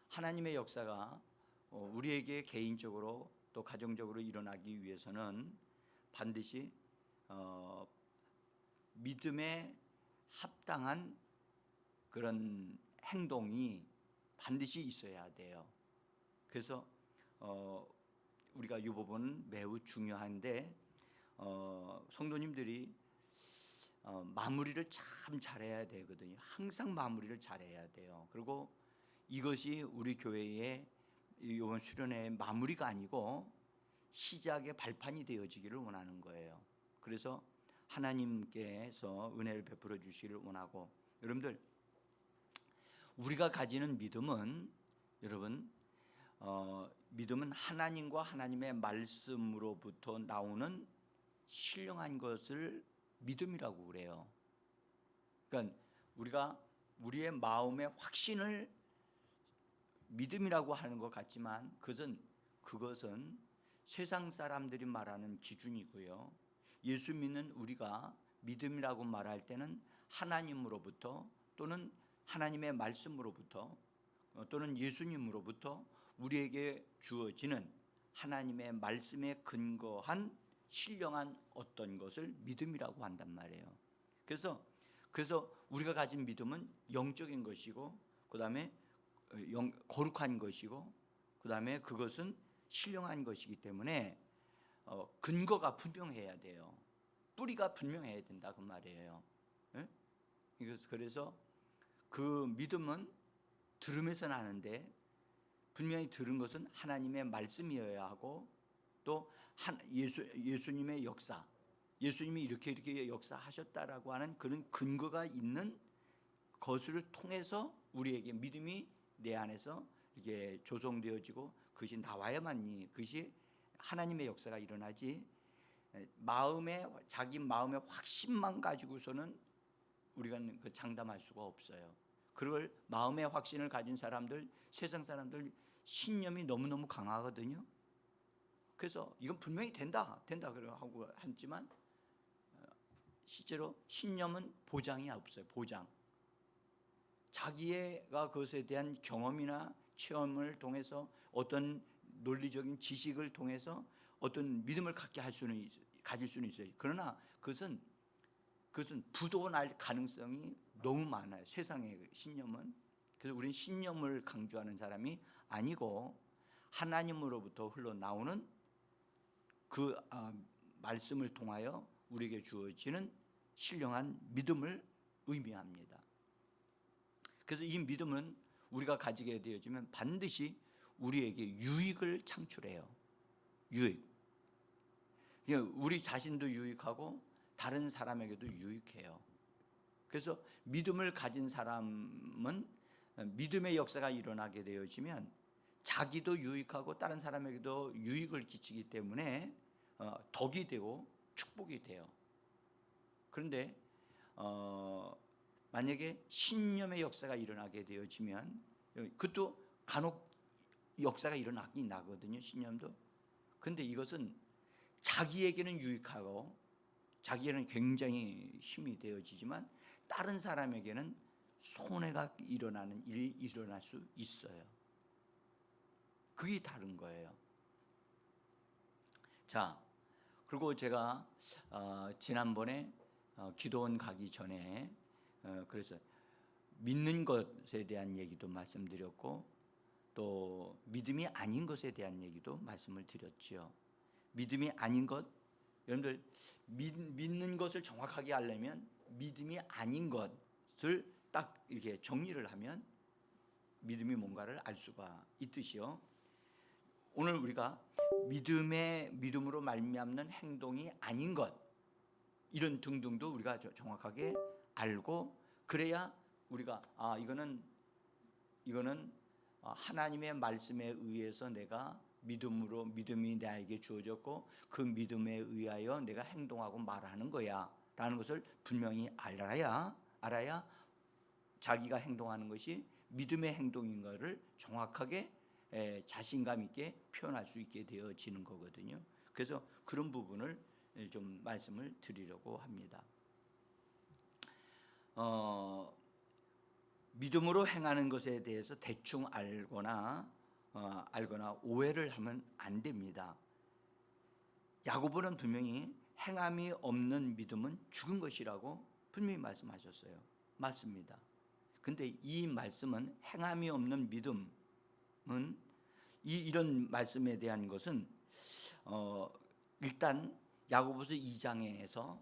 하나님의 역사가 우리에게 개인적으로 또 가정적으로 일어나기 위해서는 반드시 믿음에 합당한 그런 행동이 반드시 있어야 돼요. 그래서 우리가 이 부분은 매우 중요한데 성도님들이 마무리를 참 잘해야 되거든요. 항상 마무리를 잘해야 돼요. 그리고 이것이 우리 교회의 이번 수련회의 마무리가 아니고 시작의 발판이 되어지기를 원하는 거예요. 그래서 하나님께서 은혜를 베풀어 주시기를 원하고, 여러분들 우리가 가지는 믿음은, 여러분 믿음은 하나님과 하나님의 말씀으로부터 나오는 신령한 것을 믿음이라고 그래요. 그러니까 우리가 우리의 마음의 확신을 믿음이라고 하는 것 같지만 그것은 세상 사람들이 말하는 기준이고요. 예수 믿는 우리가 믿음이라고 말할 때는 하나님으로부터 또는 하나님의 말씀으로부터 또는 예수님으로부터 우리에게 주어지는 하나님의 말씀에 근거한 신령한 어떤 것을 믿음이라고 한단 말이에요. 그래서 우리가 가진 믿음은 영적인 것이고, 그 다음에 거룩한 것이고, 그 다음에 그것은 신령한 것이기 때문에 근거가 분명해야 돼요. 뿌리가 분명해야 된다 그 말이에요. 예? 그래서 그 믿음은 들음에서 나는데, 분명히 들은 것은 하나님의 말씀이어야 하고, 또 예수님의 역사, 예수님이 이렇게 역사하셨다라고 하는 그런 근거가 있는 것을 통해서 우리에게 믿음이 내 안에서 이게 조성되어지고 그것이 나와야만이 그것이 하나님의 역사가 일어나지, 자기 마음의 확신만 가지고서는 우리가 그 장담할 수가 없어요. 그걸 마음의 확신을 가진 사람들, 세상 사람들 신념이 너무너무 강하거든요. 그래서 이건 분명히 된다 하고 했지만 실제로 신념은 보장이 없어요. 보장. 자기가 그것에 대한 경험이나 체험을 통해서 어떤 논리적인 지식을 통해서 어떤 믿음을 가질 수는 있어요. 그러나 그것은 부도가 날 가능성이 너무 많아요. 세상의 신념은. 그래서 우리는 신념을 강조하는 사람이 아니고 하나님으로부터 흘러나오는 그 말씀을 통하여 우리에게 주어지는 신령한 믿음을 의미합니다. 그래서 이 믿음은 우리가 가지게 되어지면 반드시 우리에게 유익을 창출해요. 유익. 우리 자신도 유익하고 다른 사람에게도 유익해요. 그래서 믿음을 가진 사람은 믿음의 역사가 일어나게 되어지면 자기도 유익하고 다른 사람에게도 유익을 끼치기 때문에 덕이 되고 축복이 돼요. 그런데 만약에 신념의 역사가 일어나게 되어지면, 그것도 간혹 역사가 일어나긴 나거든요. 신념도. 그런데 이것은 자기에게는 유익하고 자기에게는 굉장히 힘이 되어지지만 다른 사람에게는 손해가 일어나는 일이 일어날 수 있어요. 그게 다른 거예요. 자, 그리고 제가 지난번에 기도원 가기 전에 그래서 믿는 것에 대한 얘기도 말씀드렸고, 또 믿음이 아닌 것에 대한 얘기도 말씀을 드렸지요. 믿음이 아닌 것, 여러분들 믿는 것을 정확하게 하려면 믿음이 아닌 것을 딱 이렇게 정리를 하면 믿음이 뭔가를 알 수가 있듯이요. 오늘 우리가 믿음으로 말미암는 행동이 아닌 것, 이런 등등도 우리가 정확하게 알고, 그래야 우리가 이거는 하나님의 말씀에 의해서 내가 믿음이 나에게 주어졌고 그 믿음에 의하여 내가 행동하고 말하는 거야 라는 것을 분명히 알아야 자기가 행동하는 것이 믿음의 행동인 것을 정확하게 자신감 있게 표현할 수 있게 되어지는 거거든요. 그래서 그런 부분을 좀 말씀을 드리려고 합니다. 믿음으로 행하는 것에 대해서 대충 알거나 오해를 하면 안 됩니다. 야고보는 분명히 행함이 없는 믿음은 죽은 것이라고 분명히 말씀하셨어요. 맞습니다. 근데 이 말씀은 행함이 없는 믿음은 이런 말씀에 대한 것은 일단 야고보서 2장에서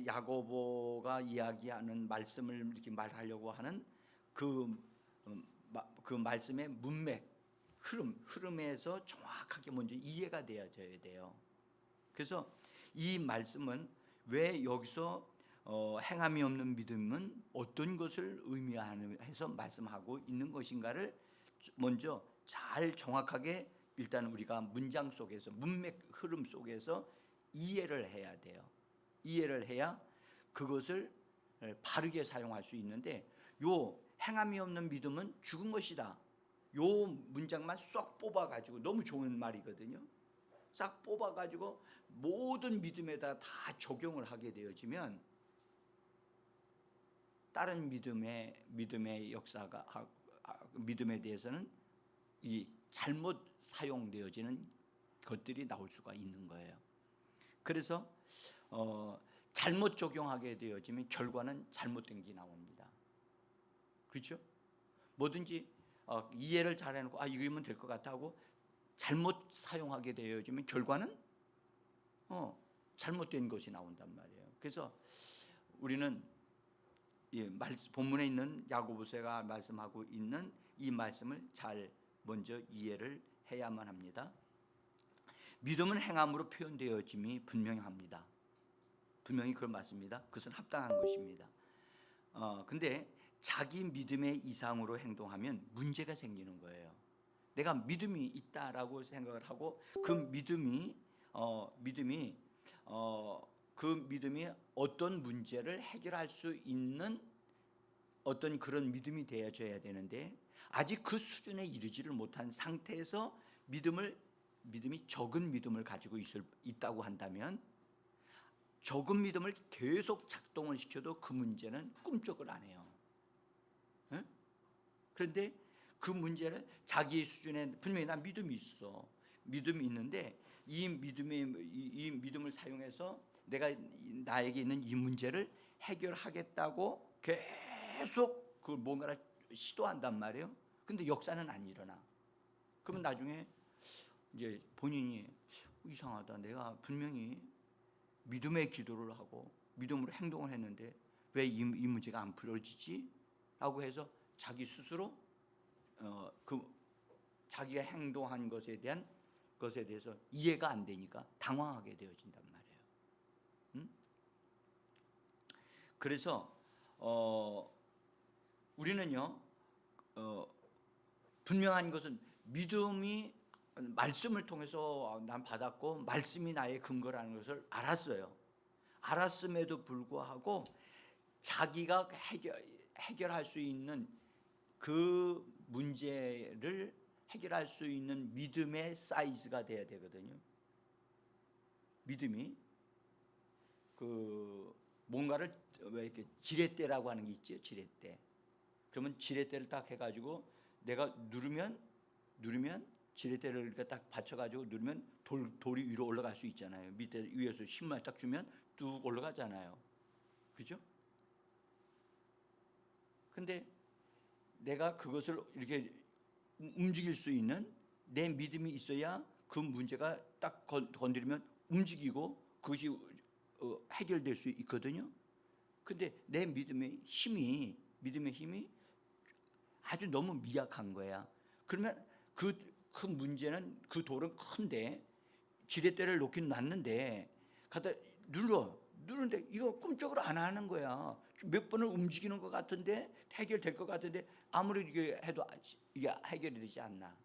야고보가 이야기하는 말씀을 이렇게 말하려고 하는 그 말씀의 문맥, 흐름에서 정확하게 먼저 이해가 되어져야 돼요. 그래서 이 말씀은 왜 여기서 행함이 없는 믿음은 어떤 것을 의미해서 말씀하고 있는 것인가를 먼저 잘 정확하게 일단 우리가 문장 속에서 문맥 흐름 속에서 이해를 해야 돼요. 이해를 해야 그것을 바르게 사용할 수 있는데, 요 행함이 없는 믿음은 죽은 것이다, 요 문장만 쏙 뽑아가지고, 너무 좋은 말이거든요. 싹 뽑아가지고 모든 믿음에다 다 적용을 하게 되어지면 다른 믿음의 역사가, 믿음에 대해서는 이 잘못 사용되어지는 것들이 나올 수가 있는 거예요. 그래서 잘못 적용하게 되어지면 결과는 잘못된 게 나옵니다. 그렇죠? 뭐든지 이해를 잘 해놓고 이거면 될 것 같아 하고 잘못 사용하게 되어지면 결과는 잘못된 것이 나온단 말이에요. 그래서 우리는 본문에 있는 야고보서가 말씀하고 있는 이 말씀을 잘 먼저 이해를 해야만 합니다. 믿음은 행함으로 표현되어짐이 분명합니다. 분명히 그건 맞습니다. 그것은 합당한 것입니다. 근데 자기 믿음의 이상으로 행동하면 문제가 생기는 거예요. 내가 믿음이 있다라고 생각을 하고 그 믿음이 어떤 문제를 해결할 수 있는 어떤 그런 믿음이 되어져야 되는데, 아직 그 수준에 이르지를 못한 상태에서 믿음이 적은 믿음을 가지고 있다고 한다면, 적은 믿음을 계속 작동을 시켜도 그 문제는 꿈쩍을 안 해요. 네? 그런데 그 문제를 자기 수준에 분명히 나 믿음이 있어, 믿음이 있는데 이 믿음을 사용해서 내가 나에게 있는 이 문제를 해결하겠다고 계속 그 뭔가를 시도한단 말이에요. 근데 역사는 안 일어나. 그러면 나중에 이제 본인이 이상하다, 내가 분명히 믿음의 기도를 하고 믿음으로 행동을 했는데 왜 이 문제가 안 풀어지지? 라고 해서 자기 스스로 자기가 행동한 것에 대해서 이해가 안 되니까 당황하게 되어진단 말이에요. 그래서 우리는요, 분명한 것은 믿음이 말씀을 통해서 난 받았고 말씀이 나의 근거라는 것을 알았어요. 알았음에도 불구하고 자기가 해결할 수 있는 그 문제를 해결할 수 있는 믿음의 사이즈가 돼야 되거든요. 믿음이 뭔가를 왜 이렇게 지렛대라고 하는 게 있죠, 지렛대. 그러면 지렛대를 딱 해가지고 내가 누르면 지렛대를 이렇게 딱 받쳐가지고 누르면 돌이 위로 올라갈 수 있잖아요. 밑에 위에서 힘만 딱 주면 뚝 올라가잖아요. 그죠? 근데 내가 그것을 이렇게 움직일 수 있는 내 믿음이 있어야 그 문제가 딱 건드리면 움직이고 그것이 해결될 수 있거든요. 근데 내 믿음의 힘이 아주 너무 미약한 거야. 그러면 그 문제는, 그 돌은 큰데 지렛대를 놓긴 놨는데 갖다 누르는데 이거 꿈쩍을 안 하는 거야. 몇 번을 움직이는 것 같은데 해결될 것 같은데 아무리 이게 해도 이게 해결이 되지 않나.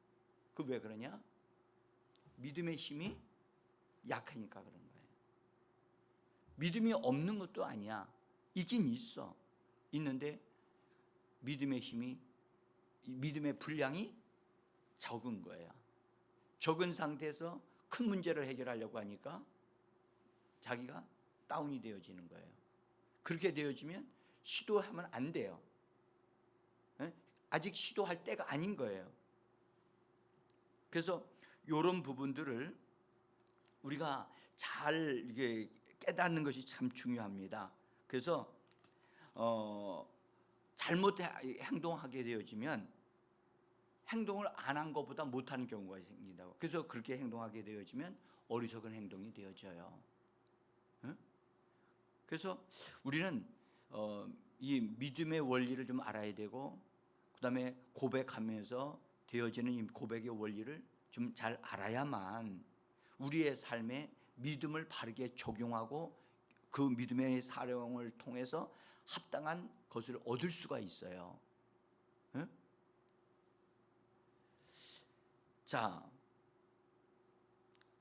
그 왜 그러냐? 믿음의 힘이 약하니까 그런 거예요. 믿음이 없는 것도 아니야. 있긴 있어. 있는데 믿음의 분량이 적은 거예요. 적은 상태에서 큰 문제를 해결하려고 하니까 자기가 다운이 되어지는 거예요. 그렇게 되어지면 시도하면 안 돼요. 아직 시도할 때가 아닌 거예요. 그래서 이런 부분들을 우리가 잘 이게 깨닫는 것이 참 중요합니다. 그래서 잘못 행동하게 되어지면 행동을 안 한 것보다 못하는 경우가 생긴다고. 그래서 그렇게 행동하게 되어지면 어리석은 행동이 되어져요. 응? 그래서 우리는 이 믿음의 원리를 좀 알아야 되고, 그 다음에 고백하면서 되어지는 이 고백의 원리를 좀 잘 알아야만 우리의 삶에 믿음을 바르게 적용하고 그 믿음의 사용을 통해서 합당한 것을 얻을 수가 있어요. 응? 자,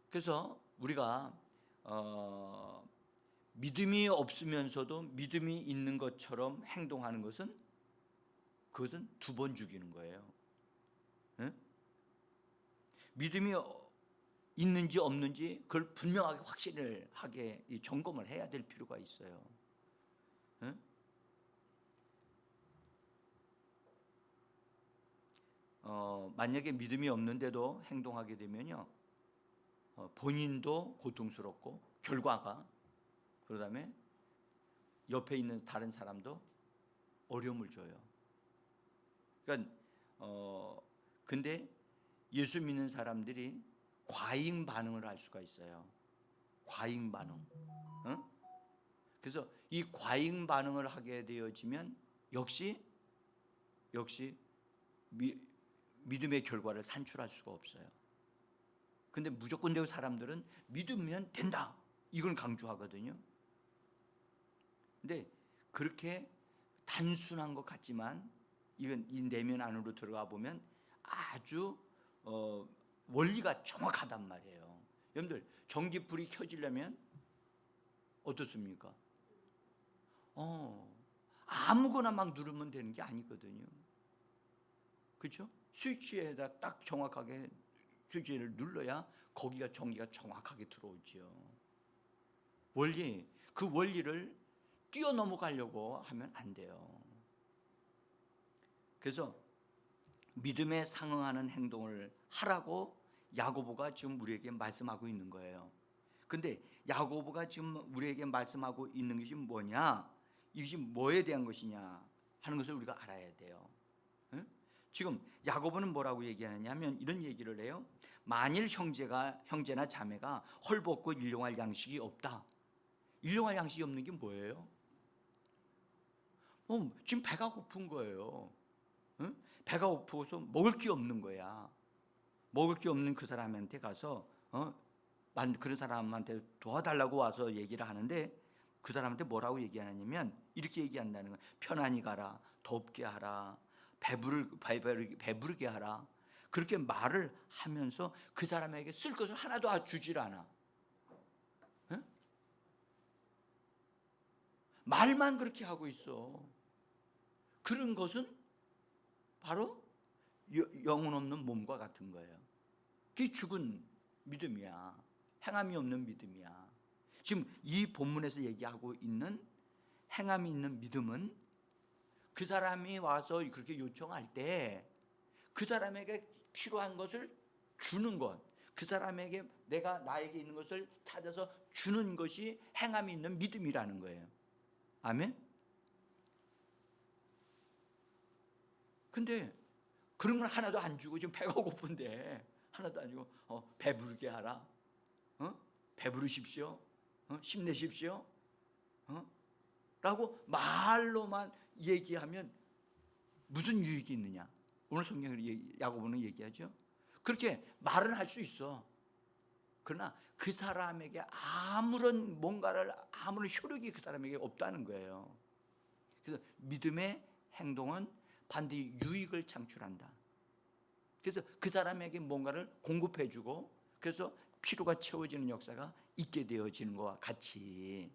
그래서 우리가 믿음이 없으면서도 믿음이 있는 것처럼 행동하는 것은 그것은 두 번 죽이는 거예요. 응? 믿음이 있는지 없는지 그걸 분명하게 확신을 하게 점검을 해야 될 필요가 있어요. 응? 만약에 믿음이 없는데도 행동하게 되면요, 본인도 고통스럽고 결과가, 그다음에 옆에 있는 다른 사람도 어려움을 줘요. 그러니까 근데 예수 믿는 사람들이 과잉 반응을 할 수가 있어요. 과잉 반응. 응? 그래서 이 과잉 반응을 하게 되어지면 역시 믿음의 결과를 산출할 수가 없어요. 근데 무조건 되고 사람들은 믿으면 된다, 이걸 강조하거든요. 근데 그렇게 단순한 것 같지만 이건 이 내면 안으로 들어가 보면 아주 원리가 정확하단 말이에요. 여러분들 전기불이 켜지려면 어떻습니까? 아무거나 막 누르면 되는 게 아니거든요. 그렇죠? 스위치에다 딱 정확하게 스위치를 눌러야 거기가 전기가 정확하게 들어오죠. 원리, 그 원리를 뛰어넘어가려고 하면 안 돼요. 그래서 믿음에 상응하는 행동을 하라고 야고보가 지금 우리에게 말씀하고 있는 거예요. 근데 야고보가 지금 우리에게 말씀하고 있는 것이 뭐냐, 이것이 뭐에 대한 것이냐 하는 것을 우리가 알아야 돼요. 응? 지금 야고보는 뭐라고 얘기하느냐면 이런 얘기를 해요. 만일 형제나 자매가 헐벗고 일용할 양식이 없다. 일용할 양식이 없는 게 뭐예요? 지금 배가 고픈 거예요. 응? 배가 고프고서 먹을 게 없는 거야. 먹을 게 없는 그 사람한테 가서 그런 사람한테 도와달라고 와서 얘기를 하는데 그 사람한테 뭐라고 얘기하냐면 이렇게 얘기한다는 거야. 편안히 가라, 덥게 하라, 배부르게 하라. 그렇게 말을 하면서 그 사람에게 쓸 것을 하나도 주질 않아. 응? 말만 그렇게 하고 있어. 그런 것은 바로 영혼 없는 몸과 같은 거예요. 그게 죽은 믿음이야. 행함이 없는 믿음이야. 지금 이 본문에서 얘기하고 있는 행함이 있는 믿음은 그 사람이 와서 그렇게 요청할 때 그 사람에게 필요한 것을 주는 것, 그 사람에게 나에게 있는 것을 찾아서 주는 것이 행함이 있는 믿음이라는 거예요. 아멘? 근데 그런 걸 하나도 안 주고 지금 배가 고픈데 하나도 안 주고 배부르게 하라, 배부르십시오, 힘내십시오, 라고 말로만 얘기하면 무슨 유익이 있느냐? 오늘 성경을 야고보는 얘기하죠. 그렇게 말은 할 수 있어. 그러나 그 사람에게 아무런 효력이 그 사람에게 없다는 거예요. 그래서 믿음의 행동은 반드시 유익을 창출한다. 그래서 그 사람에게 뭔가를 공급해주고 그래서 필요가 채워지는 역사가 있게 되어지는 것과 같이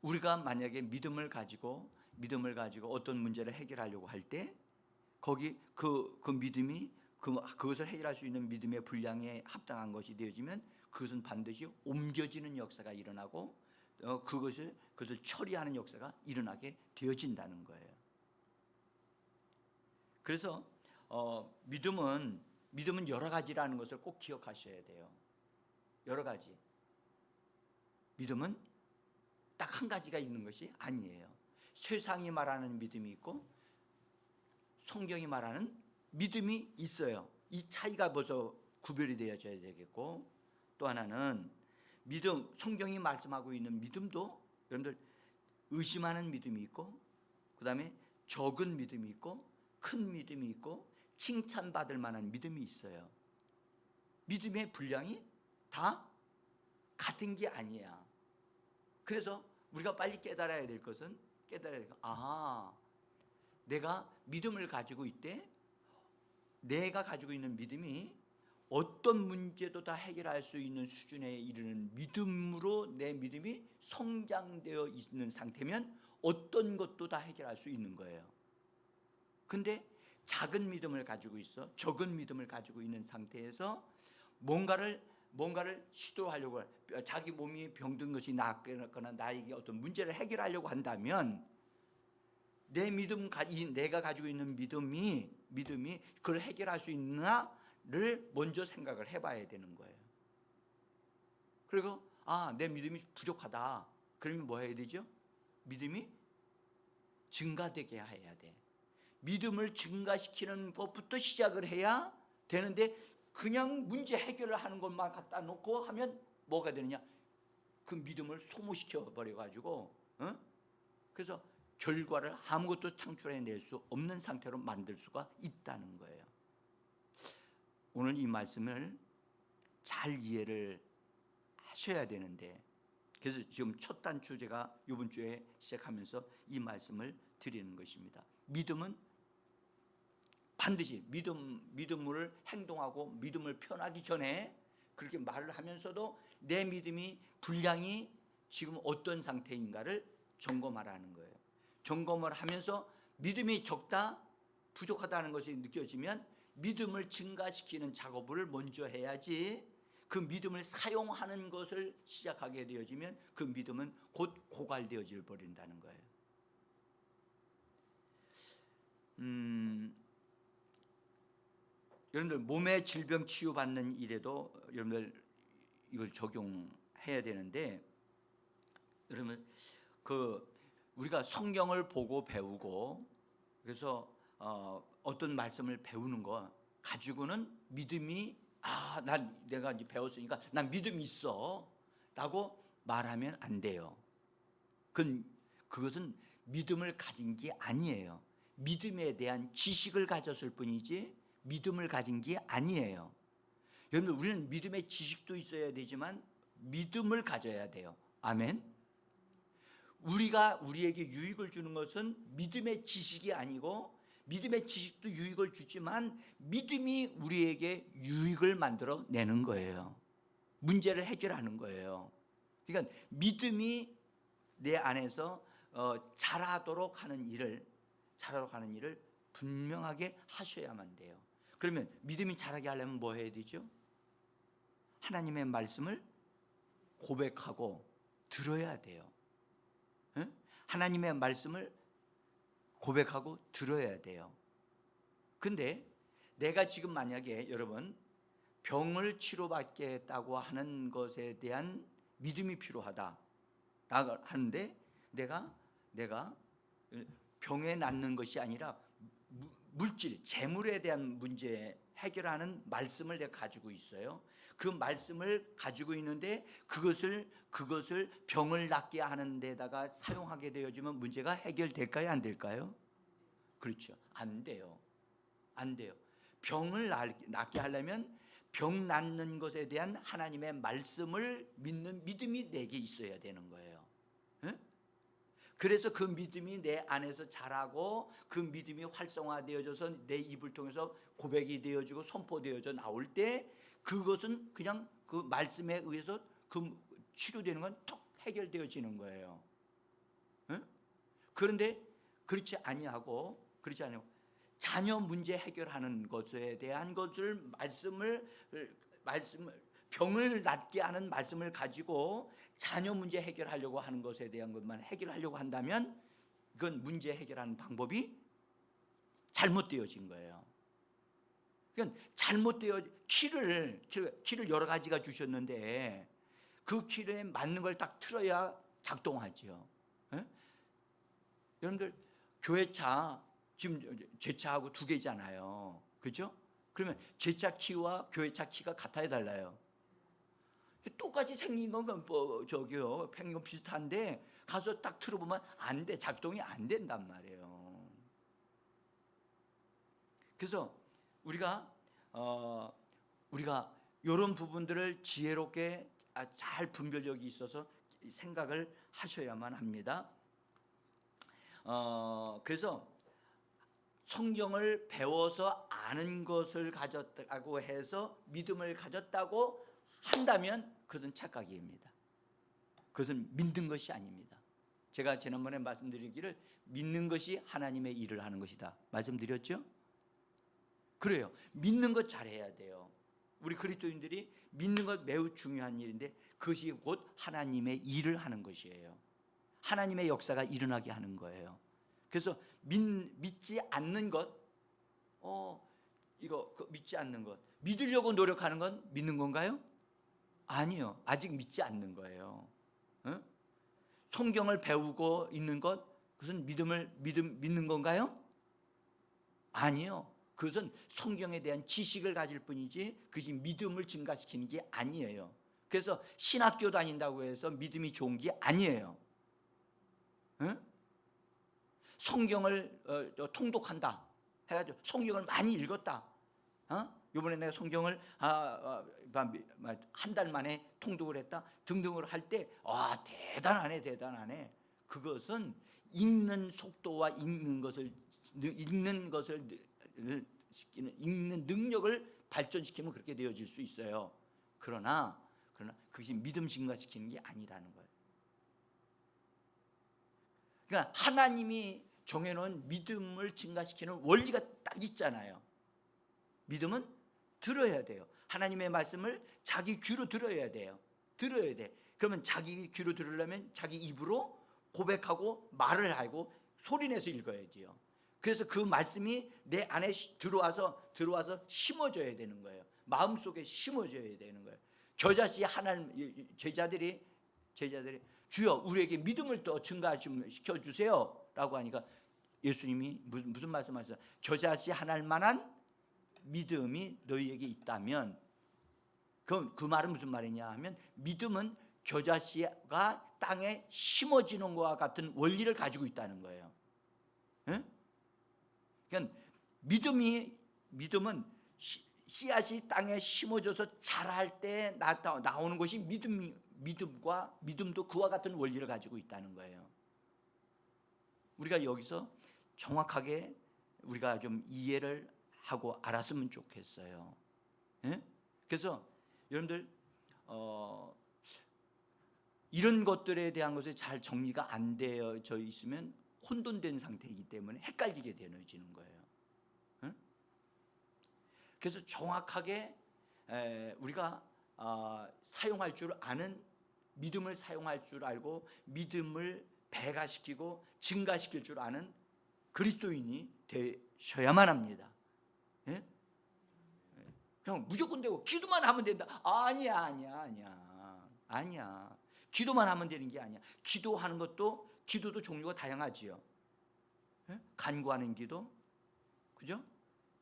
우리가 만약에 믿음을 가지고 어떤 문제를 해결하려고 할 때 거기 그 믿음이 그것을 해결할 수 있는 믿음의 분량에 합당한 것이 되어지면 그것은 반드시 옮겨지는 역사가 일어나고 그것을 처리하는 역사가 일어나게 되어진다는 거예요. 그래서 믿음은 여러 가지라는 것을 꼭 기억하셔야 돼요. 여러 가지. 믿음은 딱 한 가지가 있는 것이 아니에요. 세상이 말하는 믿음이 있고 성경이 말하는 믿음이 있어요. 이 차이가 벌써 구별이 되어져야 되겠고, 또 하나는 믿음, 성경이 말씀하고 있는 믿음도 여러분들 의심하는 믿음이 있고, 그 다음에 적은 믿음이 있고, 큰 믿음이 있고, 칭찬받을 만한 믿음이 있어요. 믿음의 분량이 다 같은 게 아니야. 그래서 우리가 빨리 깨달아야 될 것은, 내가 믿음을 가지고 있대. 내가 가지고 있는 믿음이 어떤 문제도 다 해결할 수 있는 수준에 이르는 믿음으로 내 믿음이 성장되어 있는 상태면 어떤 것도 다 해결할 수 있는 거예요. 근데 작은 믿음을 가지고 있어, 적은 믿음을 가지고 있는 상태에서 뭔가를 시도하려고, 자기 몸이 병든 것이 낫거나 나에게 어떤 문제를 해결하려고 한다면 내가 가지고 있는 믿음이 그걸 해결할 수 있나를 먼저 생각을 해봐야 되는 거예요. 그리고 내 믿음이 부족하다. 그러면 뭐 해야 되죠? 믿음이 증가되게 해야 돼. 믿음을 증가시키는 것부터 시작을 해야 되는데, 그냥 문제 해결을 하는 것만 갖다 놓고 하면 뭐가 되느냐? 그 믿음을 소모시켜 버려가지고, 그래서 결과를 아무것도 창출해낼 수 없는 상태로 만들 수가 있다는 거예요. 오늘 이 말씀을 잘 이해를 하셔야 되는데, 그래서 지금 첫 단추 제가 이번 주에 시작하면서 이 말씀을 드리는 것입니다. 믿음은 반드시 믿음을 행동하고 믿음을 표현하기 전에 그렇게 말을 하면서도 내 믿음이 분량이 지금 어떤 상태인가를 점검하라는 거예요. 점검을 하면서 믿음이 적다, 부족하다는 것이 느껴지면 믿음을 증가시키는 작업을 먼저 해야지, 그 믿음을 사용하는 것을 시작하게 되어지면 그 믿음은 곧 고갈되어질 버린다는 거예요. 여러분들 몸의 질병 치유받는 일에도 여러분들 이걸 적용해야 되는데, 여러분 우리가 성경을 보고 배우고, 그래서 어떤 말씀을 배우는 거 가지고는 믿음이 내가 이제 배웠으니까 난 믿음이 있어 라고 말하면 안 돼요. 그것은 믿음을 가진 게 아니에요. 믿음에 대한 지식을 가졌을 뿐이지 믿음을 가진 게 아니에요. 여러분, 우리는 믿음의 지식도 있어야 되지만 믿음을 가져야 돼요. 아멘. 우리에게 유익을 주는 것은 믿음의 지식이 아니고, 믿음의 지식도 유익을 주지만 믿음이 우리에게 유익을 만들어 내는 거예요. 문제를 해결하는 거예요. 그러니까 믿음이 내 안에서 자라도록 하는 일을 분명하게 하셔야만 돼요. 그러면 믿음이 자라게 하려면 뭐 해야 되죠? 하나님의 말씀을 고백하고 들어야 돼요. 하나님의 말씀을 고백하고 들어야 돼요. 근데 내가 지금 만약에 여러분 병을 치료받겠다고 하는 것에 대한 믿음이 필요하다라고 하는데, 내가 병에 낫는 것이 아니라 물질, 재물에 대한 문제 해결하는 말씀을 내가 가지고 있어요. 그 말씀을 가지고 있는데 그것을 병을 낫게 하는 데다가 사용하게 되어지면 문제가 해결될까요? 안 될까요? 그렇죠. 안 돼요. 병을 낫게 하려면 병 낫는 것에 대한 하나님의 말씀을 믿는 믿음이 내게 있어야 되는 거예요. 그래서 그 믿음이 내 안에서 자라고 그 믿음이 활성화되어져서 내 입을 통해서 고백이 되어지고 선포되어져 나올 때, 그것은 그냥 그 말씀에 의해서 그 치료되는 건 톡 해결되어지는 거예요. 그런데 그렇지 아니하고 자녀 문제 해결하는 것에 대한 것을 말씀을 병을 낫게 하는 말씀을 가지고 자녀 문제 해결하려고 하는 것에 대한 것만 해결하려고 한다면, 그건 문제 해결하는 방법이 잘못되어진 거예요. 그러니까 잘못되어 키를 여러 가지가 주셨는데 그 키에 맞는 걸 딱 틀어야 작동하죠. 예? 여러분들 교회차 지금 제 차하고 두 개잖아요. 그죠? 그러면 제 차 키와 교회차 키가 같아야 달라요. 똑같이 생긴 건 뭐 저기요 생긴 비슷한데 가서 딱 틀어보면 안 돼. 작동이 안 된단 말이에요. 그래서 우리가 이런 부분들을 지혜롭게 잘 분별력이 있어서 생각을 하셔야만 합니다. 그래서 성경을 배워서 아는 것을 가졌다고 해서 믿음을 가졌다고 한다면 그것은 착각입니다. 그것은 믿는 것이 아닙니다. 제가 지난번에 말씀드리기를 믿는 것이 하나님의 일을 하는 것이다 말씀드렸죠? 그래요. 믿는 것 잘해야 돼요. 우리 그리스도인들이 믿는 것 매우 중요한 일인데 그것이 곧 하나님의 일을 하는 것이에요. 하나님의 역사가 일어나게 하는 거예요. 그래서 믿지 않는 것, 믿지 않는 것, 믿으려고 노력하는 건 믿는 건가요? 아니요. 아직 믿지 않는 거예요. 응? 성경을 배우고 있는 것, 그것은 믿는 건가요? 아니요. 그것은 성경에 대한 지식을 가질 뿐이지 그것이 믿음을 증가시키는 게 아니에요. 그래서 신학교 다닌다고 해서 믿음이 좋은 게 아니에요. 응? 성경을 통독한다 해가지고 성경을 많이 읽었다. 이번에 내가 성경을 한 달 만에 통독을 했다 등등을 할 때 대단하네. 그것은 읽는 속도와 읽는 능력을 발전시키면 그렇게 되어질 수 있어요. 그러나 그것이 믿음 증가시키는 게 아니라는 거예요. 그러니까 하나님이 정해놓은 믿음을 증가시키는 원리가 딱 있잖아요. 믿음은 들어야 돼요. 하나님의 말씀을 자기 귀로 들어야 돼요. 들어야 돼. 그러면 자기 귀로 들으려면 자기 입으로 고백하고 말을 하고 소리내서 읽어야지요. 그래서 그 말씀이 내 안에 들어와서 심어져야 되는 거예요. 마음속에 심어져야 되는 거예요. 겨자씨 하나님 제자들이 주여 우리에게 믿음을 더 증가시켜 주세요 라고 하니까 예수님이 무슨 말씀하셨어요? 겨자씨 하나일 만한 믿음이 너희에게 있다면 그 말은 무슨 말이냐 하면 믿음은 겨자씨가 땅에 심어지는 것과 같은 원리를 가지고 있다는 거예요. 네? 그러니까 믿음은 씨앗이 땅에 심어져서 자랄 때 나오는 것이 믿음도 그와 같은 원리를 가지고 있다는 거예요. 우리가 여기서 정확하게 우리가 좀 이해를 하고 알았으면 좋겠어요. 네? 그래서 여러분들 이런 것들에 대한 것이 잘 정리가 안 되어져 있으면 혼돈된 상태이기 때문에 헷갈리게 되어지는 거예요. 네? 그래서 정확하게 우리가 사용할 줄 아는 믿음을 사용할 줄 알고 믿음을 배가시키고 증가시킬 줄 아는 그리스도인이 되셔야만 합니다. 예? 그냥 무조건 되고 기도만 하면 된다. 아니야. 기도만 하면 되는 게 아니야. 기도도 종류가 다양하지요. 예? 간구하는 기도, 그죠?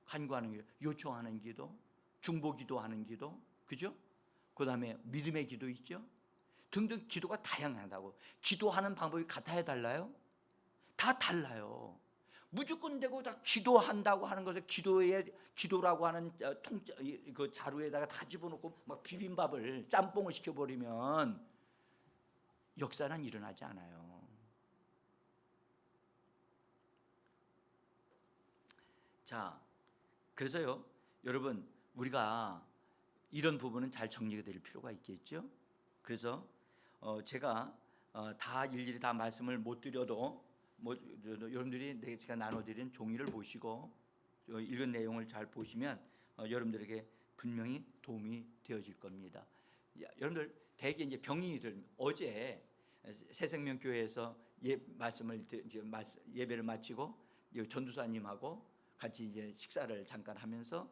간구하는 기도, 요청하는 기도, 중보기도하는 기도, 그죠? 그 다음에 믿음의 기도 있죠? 등등 기도가 다양하다고. 기도하는 방법이 같아야 달라요? 다 달라요. 무조건 되고 다 기도한다고 하는 것을 기도라고 하는 그 자루에다가 다 집어넣고 막 비빔밥을 짬뽕을 시켜버리면 역사는 일어나지 않아요. 자, 그래서요, 여러분 우리가 이런 부분은 잘 정리가 될 필요가 있겠죠. 그래서 제가 다 일일이 다 말씀을 못 드려도 여러분들이 제가 나눠드린 종이를 보시고 읽은 내용을 잘 보시면 여러분들에게 분명히 도움이 되어질 겁니다. 여러분들 대개 이제 병인이들 어제 새생명교회에서 예배를 마치고 전도사님하고 같이 이제 식사를 잠깐 하면서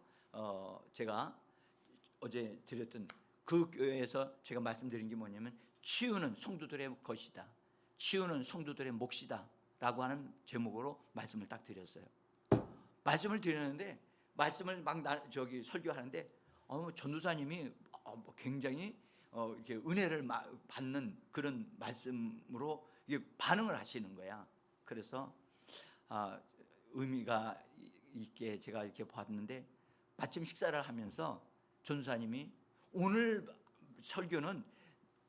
제가 어제 드렸던 그 교회에서 제가 말씀드린 게 뭐냐면 치유는 성도들의 것이다, 치유는 성도들의 몫이다 라고 하는 제목으로 말씀을 딱 드렸어요. 말씀을 드렸는데 말씀을 막 설교하는데 전도사님이 굉장히 이렇게 은혜를 받는 그런 말씀으로 이게 반응을 하시는 거야. 그래서 의미가 있게 제가 이렇게 봤는데, 마침 식사를 하면서 전도사님이 오늘 설교는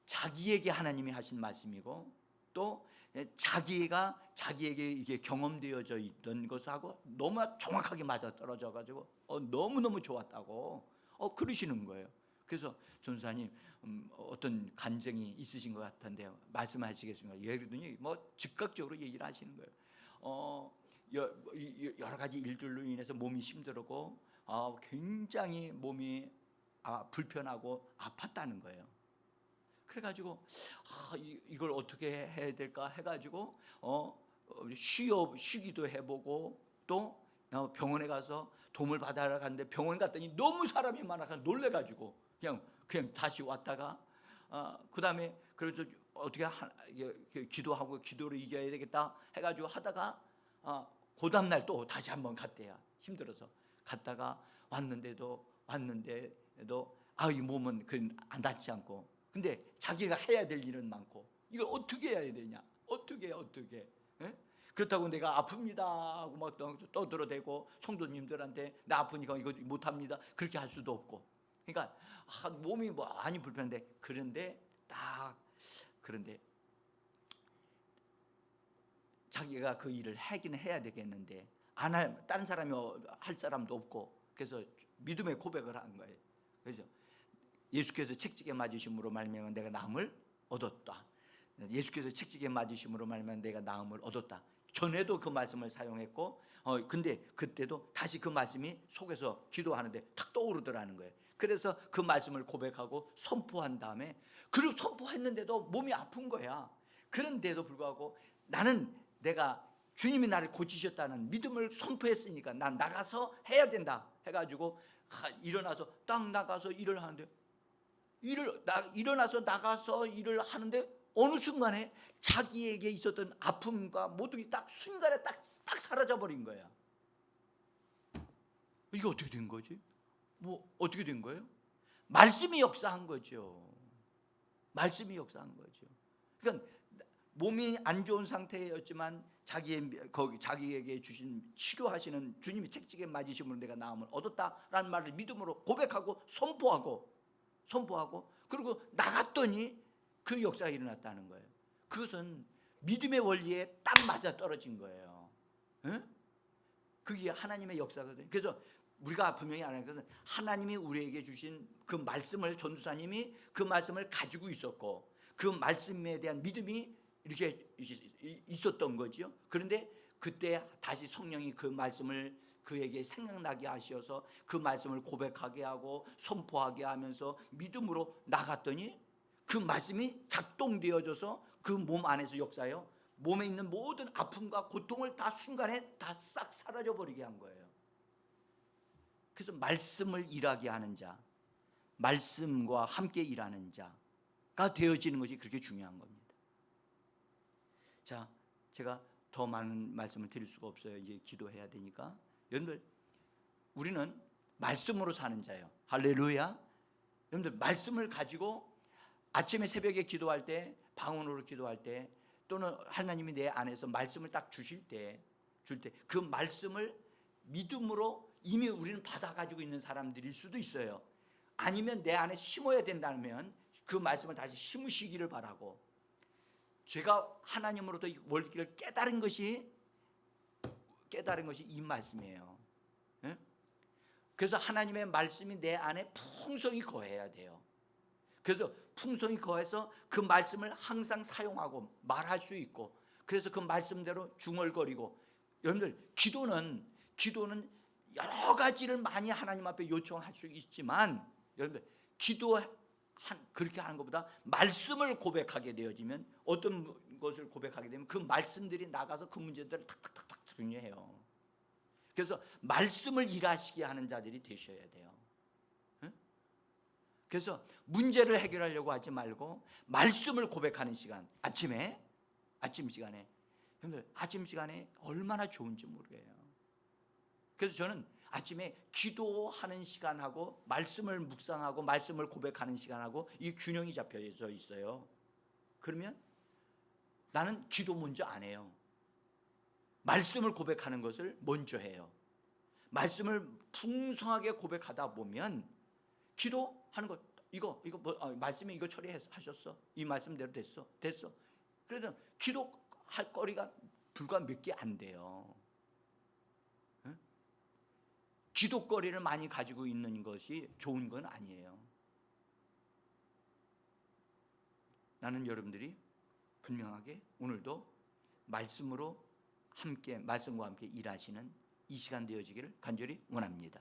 자기에게 하나님이 하신 말씀이고 또 자기에게 이게 경험되어져 있던 것하고 너무 정확하게 맞아 떨어져 가지고 너무너무 좋았다고 그러시는 거예요. 그래서 전도사님 어떤 간증이 있으신 것 같은데요, 말씀하시겠습니까? 예를 들더니 즉각적으로 얘기를 하시는 거예요. 여러 가지 일들로 인해서 몸이 힘들고 굉장히 몸이 불편하고 아팠다는 거예요. 그래가지고 이걸 어떻게 해야 될까 해가지고 쉬기도 해보고 또 병원에 가서 도움을 받아라 갔는데, 병원 갔더니 너무 사람이 많아서 놀래가지고 그냥 다시 왔다가 그 다음에 그래서 어떻게 기도하고 기도를 이겨야 되겠다 해가지고 하다가 그 다음날 또 다시 한번 갔대요. 힘들어서 갔다가 왔는데도 이 몸은 안 낫지 않고, 근데 자기가 해야 될 일은 많고 이걸 어떻게 해야 되냐, 어떻게 에? 그렇다고 내가 아픕니다 하고 막 떠들어대고 성도님들한테 나 아프니까 이거 못합니다 그렇게 할 수도 없고, 그러니까 몸이 많이 불편한데, 그런데 자기가 그 일을 하긴 해야 되겠는데 다른 사람이 할 사람도 없고, 그래서 믿음의 고백을 한 거예요. 그죠? 예수께서 책찍에 맞으심으로 말미암아 내가 나음을 얻었다. 예수께서 책찍에 맞으심으로 말미암아 내가 나음을 얻었다. 전에도 그 말씀을 사용했고, 근데 그때도 다시 그 말씀이 속에서 기도하는데 탁 떠오르더라는 거예요. 그래서 그 말씀을 고백하고 선포한 다음에, 그리고 선포했는데도 몸이 아픈 거야. 그런데도 불구하고 나는 내가 주님이 나를 고치셨다는 믿음을 선포했으니까 난 나가서 해야 된다 해가지고 일어나서 딱 나가서 일을 하는데, 일어나서 나가서 일을 하는데 어느 순간에 자기에게 있었던 아픔과 모든 게 딱 순간에 딱 사라져 버린 거야. 이게 어떻게 된 거지? 어떻게 된 거예요? 말씀이 역사한 거죠. 말씀이 역사한 거죠. 그러니까 몸이 안 좋은 상태였지만 자기에게 주신 치료하시는 주님이 책찍에 맞으심으로 내가 나음을 얻었다라는 말을 믿음으로 고백하고 선포하고 그리고 나갔더니 그 역사가 일어났다는 거예요. 그것은 믿음의 원리에 딱 맞아 떨어진 거예요. 그게 하나님의 역사거든요. 그래서 우리가 분명히 알아야 하는 것은 하나님이 우리에게 주신 그 말씀을, 전도사님이 그 말씀을 가지고 있었고 그 말씀에 대한 믿음이 이렇게 있었던 거죠. 그런데 그때 다시 성령이 그 말씀을 그에게 생각나게 하셔서 그 말씀을 고백하게 하고 선포하게 하면서 믿음으로 나갔더니 그 말씀이 작동되어져서 그 몸 안에서 역사해요. 몸에 있는 모든 아픔과 고통을 다 순간에 다 싹 사라져 버리게 한 거예요. 그래서 말씀을 일하게 하는 자, 말씀과 함께 일하는 자가 되어지는 것이 그렇게 중요한 겁니다. 자, 제가 더 많은 말씀을 드릴 수가 없어요. 이제 기도해야 되니까. 여러분들, 우리는 말씀으로 사는 자예요. 할렐루야. 여러분들, 말씀을 가지고 아침에 새벽에 기도할 때, 방언으로 기도할 때, 또는 하나님이 내 안에서 말씀을 딱 줄 때 그 말씀을 믿음으로 이미 우리는 받아가지고 있는 사람들일 수도 있어요. 아니면 내 안에 심어야 된다면 그 말씀을 다시 심으시기를 바라고, 제가 하나님으로부터 원리를 깨달은 것이 이 말씀이에요. 그래서 하나님의 말씀이 내 안에 풍성히 거해야 돼요. 그래서 풍성히 거해서 그 말씀을 항상 사용하고 말할 수 있고, 그래서 그 말씀대로 중얼거리고. 여러분들, 기도는 여러 가지를 많이 하나님 앞에 요청할 수 있지만, 여러분들, 그렇게 하는 것보다 말씀을 고백하게 되어지면, 어떤 것을 고백하게 되면 그 말씀들이 나가서 그 문제들을 탁탁탁탁 정리해요. 그래서 말씀을 일하시게 하는 자들이 되셔야 돼요. 응? 그래서 문제를 해결하려고 하지 말고 말씀을 고백하는 시간, 아침 시간에, 형들 아침 시간에 얼마나 좋은지 모르겠어요. 그래서 저는 아침에 기도하는 시간하고 말씀을 묵상하고 말씀을 고백하는 시간하고 이 균형이 잡혀져 있어요. 그러면 나는 기도 먼저 안 해요. 말씀을 고백하는 것을 먼저 해요. 말씀을 풍성하게 고백하다 보면 기도하는 것, 이거 말씀에 이거 처리하셨어. 이 말씀대로 됐어. 그래도 기도할 거리가 불과 몇 개 안 돼요. 응? 기도거리를 많이 가지고 있는 것이 좋은 건 아니에요. 나는 여러분들이 분명하게 오늘도 말씀과 함께 일하시는 이 시간 되어지기를 간절히 원합니다.